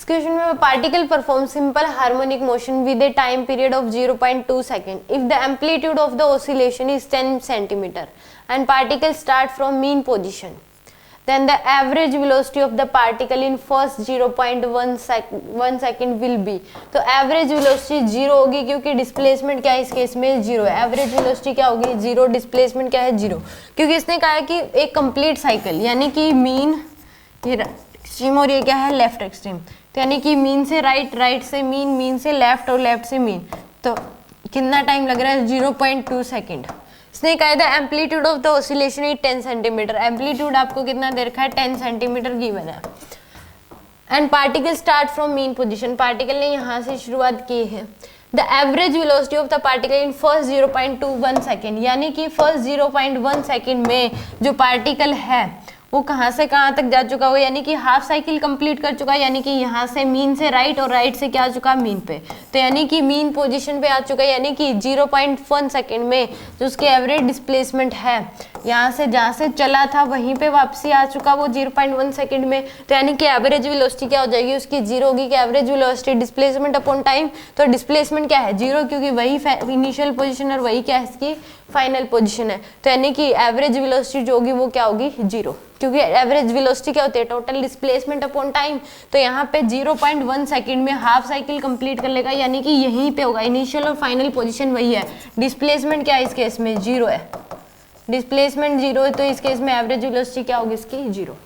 Question में particle perform simple harmonic motion with A time period of 0.2 second if the amplitude of the oscillation is 10 centimetre and particle start from mean position, then the average velocity of the particle in first 0.1 second will be। तो average velocity 0 होगी क्योंकि displacement क्या है इस case में 0 है। average velocity क्या होगी 0, displacement क्या है 0, क्योंकि इसने कहा है कि एक complete cycle यानी कि मीन ये एक्सट्रीम और ये क्या है लेफ्ट एक्सट्रीम, तो यानी कि मीन से राइट, राइट से मीन, मीन से लेफ्ट और लेफ्ट से मीन, तो कितना टाइम लग रहा है 0.2 सेकेंड। इसने कहा था amplitude of the oscillation is 10 centimetre, amplitude आपको कितना दे रखा है 10 सेंटीमीटर गिवन है। And particle start from mean position, particle ने यहाँ से शुरुआत की है। The average velocity of the particle in first 0.21 second, यानी कि फर्स्ट 0.1 सेकेंड में जो पार्टिकल है वो कहाँ से कहाँ तक जा चुका हो, यानी कि हाफ साइकिल कंप्लीट कर चुका है, यानी कि यहाँ से मीन से राइट और राइट से क्या आ चुका मीन पे, तो यानी कि मीन पोजीशन पे आ चुका है, यानी कि 0.1 सेकेंड में जो उसकी एवरेज डिस्प्लेसमेंट है यहाँ से जहाँ से चला था वहीं पे वापसी आ चुका वो 0.1 सेकेंड में, तो यानी कि एवरेज वेलोसिटी क्या हो जाएगी उसकी 0 होगी। कि average velocity displacement upon time, तो डिस्प्लेसमेंट क्या है 0 क्योंकि वही इनिशियल पोजीशन और वही क्या है इसकी फाइनल पोजीशन है, तो यानी कि एवरेज वेलोसिटी जो होगी वो क्या होगी 0, क्योंकि एवरेज वेलोसिटी क्या होती है टोटल डिस्प्लेसमेंट अपॉन टाइम, तो यहाँ पे 0.1 सेकेंड में हाफ साइकिल कंप्लीट कर लेगा, यानी कि यहीं पे होगा इनिशियल और फाइनल पोजीशन वही है। डिस्प्लेसमेंट क्या है इस केस में 0 है, डिस्प्लेसमेंट 0 है, तो इस केस में एवरेज वेलोसिटी क्या होगी इसकी 0।